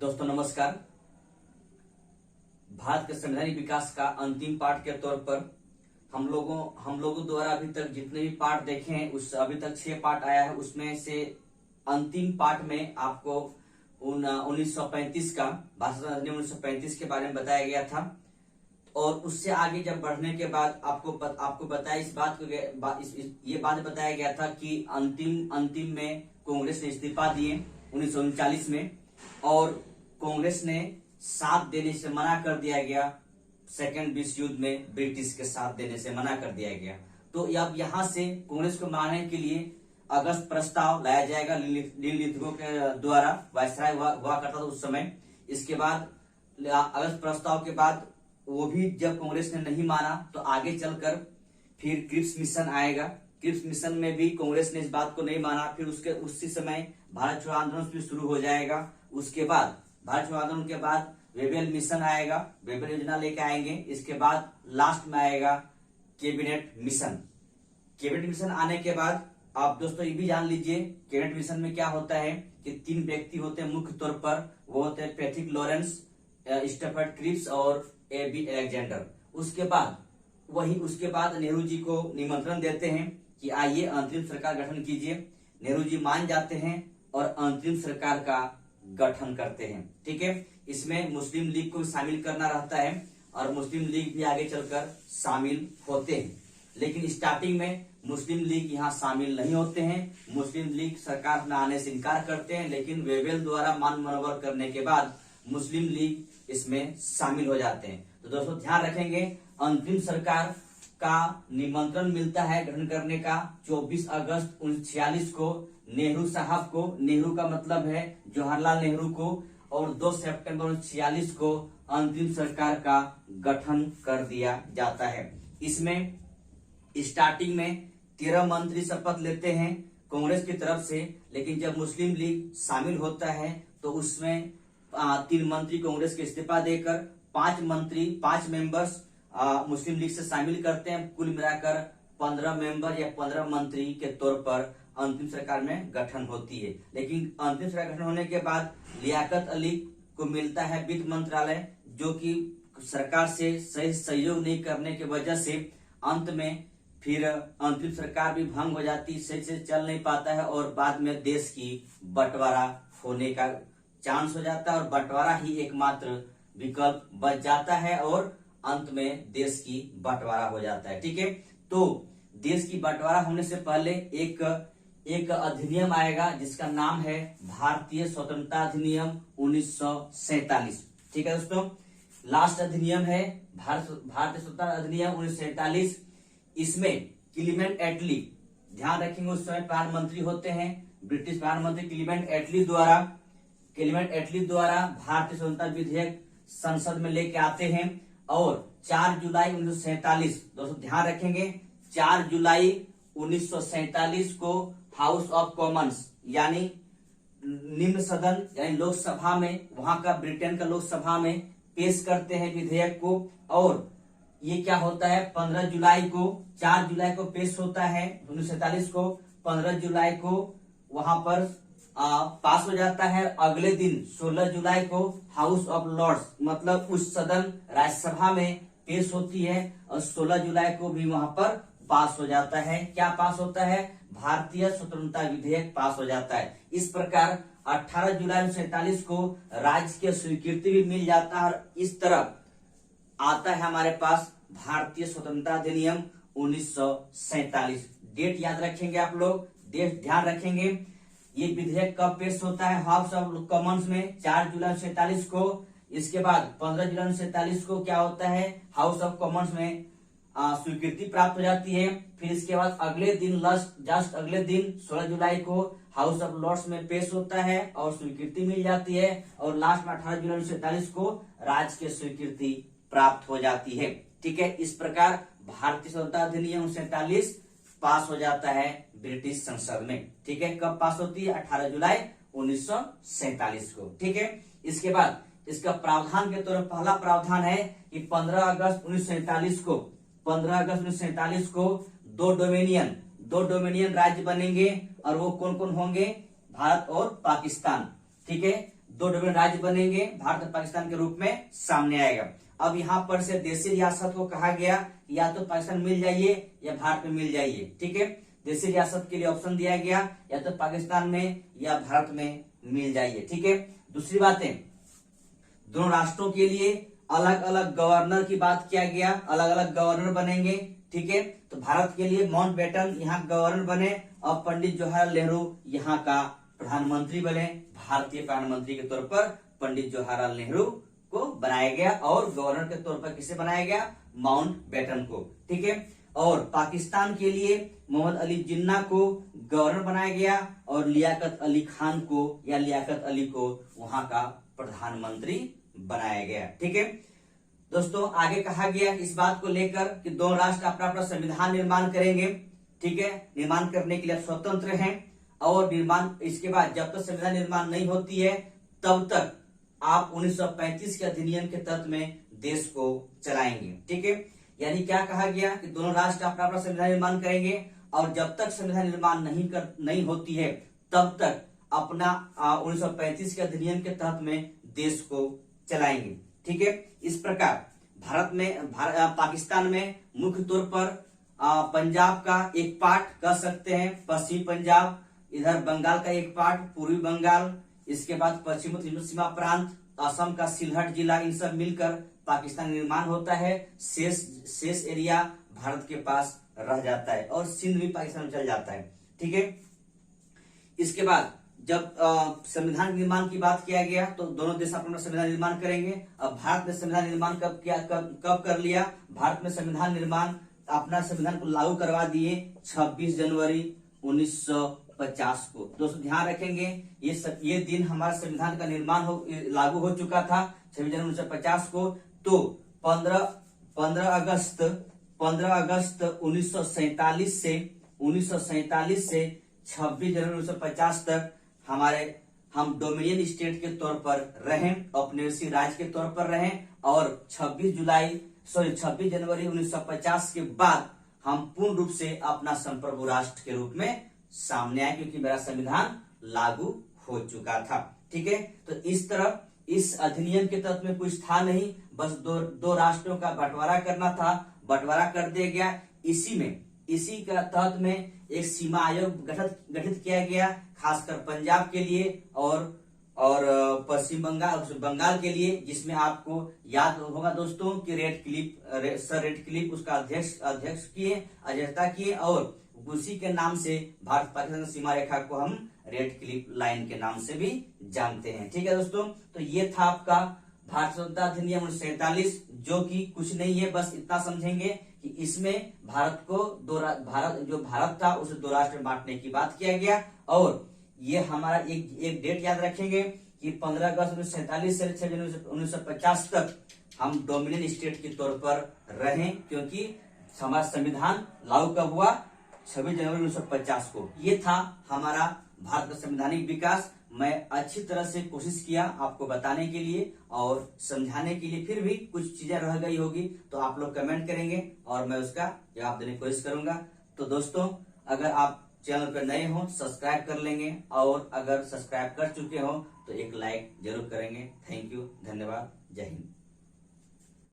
दोस्तों नमस्कार। भारत के संवैधानिक विकास का अंतिम पार्ट के तौर पर हम लोगों द्वारा अभी तक जितने भी पार्ट देखे हैं उस अभी तक 6 पार्ट आया है। उसमें से अंतिम पार्ट में आपको 1935 का भारत संविधान अधिनियम 1935 के बारे में बताया गया था और उससे आगे जब बढ़ने के बाद आपको बताया ये बात बताया गया था कि अंतिम में कांग्रेस ने इस्तीफा दिए 1939 में और कांग्रेस ने साथ देने से मना कर दिया गया। सेकेंड विश्व युद्ध में ब्रिटिश के साथ देने से मना कर दिया गया। तो अब यहाँ से कांग्रेस को मनाने के लिए अगस्त प्रस्ताव लाया जाएगा निम्नलिखितों के द्वारा। वायसराय हुआ करता था उस समय। इसके बाद अगस्त प्रस्ताव के बाद वो भी जब कांग्रेस ने नहीं माना तो आगे चलकर फिर क्रिप्स मिशन आएगा। क्रिप्स मिशन में भी कांग्रेस ने इस बात को नहीं माना। फिर उसी समय भारत छोड़ो आंदोलन भी शुरू हो जाएगा। उसके बाद भारत छोड़ो आंदोलन के बाद वेबल मिशन आएगा, वेबल योजना लेके आएंगे। इसके बाद लास्ट में आएगा कैबिनेट मिशन। कैबिनेट मिशन आने के बाद आप दोस्तों ये भी जान लीजिए कैबिनेट मिशन में क्या होता है कि 3 व्यक्ति होते हैं मुख्य तौर पर। वो होते हैं पैट्रिक लॉरेंस, स्टफर्ड क्रिप्स और एबी अलेक्जेंडर। उसके बाद नेहरू जी को निमंत्रण देते हैं कि आइए अंतरिम सरकार गठन कीजिए। नेहरू जी मान जाते हैं और अंतरिम सरकार का गठन करते हैं। ठीक है, इसमें मुस्लिम लीग को शामिल करना रहता है और मुस्लिम लीग भी आगे चलकर शामिल होते हैं। लेकिन स्टार्टिंग में मुस्लिम लीग यहाँ शामिल नहीं होते हैं। मुस्लिम लीग सरकार में आने से इनकार करते हैं, लेकिन वेबल द्वारा मान मनोबल करने के बाद मुस्लिम लीग इसमें शामिल हो जाते हैं। तो दोस्तों ध्यान रखेंगे अंतरिम सरकार का निमंत्रण मिलता है गठन करने का 24 अगस्त 1946 को नेहरू साहब को। नेहरू का मतलब है जवाहरलाल नेहरू को। और 2 सितंबर 1946 को अंतरिम सरकार का गठन कर दिया जाता है। इसमें स्टार्टिंग में 13 मंत्री शपथ लेते हैं कांग्रेस की तरफ से, लेकिन जब मुस्लिम लीग शामिल होता है तो उसमें 3 मंत्री कांग्रेस के इस्तीफा देकर 5 मेंबर्स मुस्लिम लीग से शामिल करते हैं। कुल मिलाकर 15 मेंबर या 15 मंत्री के तौर पर अंतिम सरकार में गठन होती है। लेकिन अंतिम सरकार गठन होने के बाद लियाकत अली को मिलता है वित्त मंत्रालय, जो कि सरकार से सही सहयोग नहीं करने की वजह से अंत में फिर अंतिम सरकार भी भंग हो जाती, सही से चल नहीं पाता है और बाद में देश की बंटवारा होने का चांस हो जाता है और बंटवारा ही एकमात्र विकल्प बच जाता है और अंत में देश की बंटवारा हो जाता है। ठीक है, तो देश की बंटवारा होने से पहले एक अधिनियम आएगा जिसका नाम है भारतीय स्वतंत्रता अधिनियम 1947। ठीक है दोस्तों, लास्ट अधिनियम है भारतीय स्वतंत्रता अधिनियम 1947। इसमें क्लीमेंट एटली, ध्यान रखेंगे उस समय प्रधानमंत्री होते हैं ब्रिटिश प्रधानमंत्री क्लीमेंट एटली द्वारा भारतीय स्वतंत्रता विधेयक संसद में लेके आते हैं और 4 जुलाई 1947, दोस्तों ध्यान रखेंगे 4 जुलाई 1947 को हाउस ऑफ कॉमन्स यानी निम्न सदन यानी लोकसभा में, वहां का ब्रिटेन का लोकसभा में पेश करते हैं विधेयक को। और ये क्या होता है 15 जुलाई को, 4 जुलाई को पेश होता है 1947 को, 15 जुलाई को वहां पर पास हो जाता है। अगले दिन 16 जुलाई को हाउस ऑफ लॉर्ड्स मतलब उस सदन राज्यसभा में पेश होती है और 16 जुलाई को भी वहां पर पास हो जाता है। क्या पास होता है? भारतीय स्वतंत्रता विधेयक पास हो जाता है। इस प्रकार 18 जुलाई 1947 को राज्य की स्वीकृति भी मिल जाता है और इस तरह आता है हमारे पास भारतीय स्वतंत्रता अधिनियम 1947। डेट याद रखेंगे आप लोग, डेट ध्यान रखेंगे। ये विधेयक कब पेश होता है? हाउस ऑफ कॉमन्स में 4 जुलाई 1947 को। इसके बाद 15 जुलाई 1947 को क्या होता है? हाउस ऑफ कॉमन्स में स्वीकृति प्राप्त हो जाती है। फिर इसके बाद अगले दिन जस्ट अगले दिन 16 जुलाई को हाउस ऑफ लॉर्ड्स में पेश होता है और स्वीकृति मिल जाती है और लास्ट में 18 जुलाई 1947 को राज्य की स्वीकृति प्राप्त हो जाती है। ठीक है, इस प्रकार भारतीय स्वतंत्रता अधिनियम 1947 पास हो जाता है ब्रिटिश संसद में। ठीक है, कब पास होती है? 18 जुलाई 1947 को। ठीक है, इसके बाद इसका प्रावधान के तौर पर पहला प्रावधान है कि 15 अगस्त 1947 को 2 डोमिनियन राज्य बनेंगे और वो कौन कौन होंगे? भारत और पाकिस्तान। ठीक है, दो डोमिनियन राज्य बनेंगे, भारत और पाकिस्तान के रूप में सामने आएगा। अब यहाँ पर से देशी रियासत को कहा गया या तो पाकिस्तान मिल जाइए या भारत में मिल जाइए, ठीक है। देशी रियासत के लिए ऑप्शन दिया गया या तो पाकिस्तान में या भारत में मिल जाइए, ठीक है। दूसरी बात है, दोनों राष्ट्रों के लिए अलग अलग गवर्नर की बात किया गया, अलग अलग गवर्नर बनेंगे, ठीक है। तो भारत के लिए माउंटबेटन यहाँ गवर्नर बने और पंडित जवाहरलाल नेहरू यहाँ का प्रधानमंत्री बने। भारतीय प्रधानमंत्री के तौर पर पंडित जवाहरलाल नेहरू को बनाया गया और गवर्नर के तौर पर किसे बनाया गया, माउंटबेटन को, ठीक है। और पाकिस्तान के लिए मोहम्मद अली जिन्ना को गवर्नर बनाया गया और लियाकत अली खान को या लियाकत अली को वहां का प्रधानमंत्री बनाया गया, ठीक है। दोस्तों आगे कहा गया इस बात को लेकर कि दोनों राष्ट्र अपना अपना संविधान निर्माण करेंगे, ठीक है। निर्माण करने के लिए स्वतंत्र हैं और निर्माण इसके बाद जब तक संविधान निर्माण नहीं होती है तब तक आप 1935 के अधिनियम के तहत में देश को चलाएंगे, ठीक है। यानी क्या कहा गया कि दोनों राष्ट्र अपना अपना संविधान निर्माण करेंगे और जब तक संविधान निर्माण नहीं होती है तब तक अपना 1935 के अधिनियम के तहत में देश को चलाएंगे, ठीक है। इस प्रकार पाकिस्तान में मुख्य तौर पर पंजाब का एक पार्ट कह सकते हैं, पश्चिमी पंजाब, इधर बंगाल का एक पार्ट पूर्वी बंगाल, इसके बाद पश्चिमी सीमा प्रांत, असम का सिलहट जिला, इन सब मिलकर पाकिस्तान निर्माण होता है। शेष एरिया भारत के पास रह जाता है और सिंध भी पाकिस्तान में चल जाता है, ठीक है। इसके बाद जब संविधान निर्माण की बात किया गया तो दोनों देश अपना संविधान निर्माण करेंगे। अब भारत ने संविधान निर्माण कब कर लिया, भारत में संविधान निर्माण अपना संविधान को लागू करवा दिए 26 जनवरी 1950 को। दोस्तों ध्यान रखेंगे ये दिन हमारा संविधान का निर्माण लागू हो चुका था 26 जनवरी 1950 को। तो 15 अगस्त 1947 से 26 जनवरी 1950 तक हम डोमिनियन स्टेट के तौर पर रहें, औपनिवेशिक राज्य के तौर पर रहें और 26 जनवरी 1950 के बाद हम पूर्ण रूप से अपना संप्रभु राष्ट्र के रूप में सामने आए क्योंकि मेरा संविधान लागू हो चुका था, ठीक है। तो इस तरह इस अधिनियम के तहत में कुछ था नहीं, बस दो राष्ट्रों का बंटवारा करना था, बंटवारा कर दिया गया। इसी का तहत में एक सीमा आयोग गठित किया गया, खासकर पंजाब के लिए और पश्चिम बंगाल के लिए, जिसमें आपको याद होगा दोस्तों कि सर रेडक्लिफ उसका अध्यक्ष किए, अध्यक्षता किए और उसी के नाम से भारत पाकिस्तान सीमा रेखा को हम रेडक्लिफ लाइन के नाम से भी जानते हैं, ठीक है दोस्तों। तो ये था आपका भारत स्वतंत्रता अधिनियम 1947, जो कि कुछ नहीं है, बस इतना समझेंगे कि इसमें भारत था उसे दो राष्ट्र में बांटने की बात किया गया। और ये हमारा एक डेट याद रखेंगे कि 15 अगस्त 1947 से 6 जनवरी 1950 तक हम डोमिनियन स्टेट के तौर पर रहें, क्योंकि हमारा संविधान लागू कब हुआ, 26 जनवरी 1950 को। ये था हमारा भारत का संवैधानिक विकास। मैं अच्छी तरह से कोशिश किया आपको बताने के लिए और समझाने के लिए, फिर भी कुछ चीजें रह गई होगी तो आप लोग कमेंट करेंगे और मैं उसका जवाब देने की कोशिश करूंगा। तो दोस्तों अगर आप चैनल पर नए हो सब्सक्राइब कर लेंगे और अगर सब्सक्राइब कर चुके हो तो एक लाइक जरूर करेंगे। थैंक यू, धन्यवाद, जय हिंद।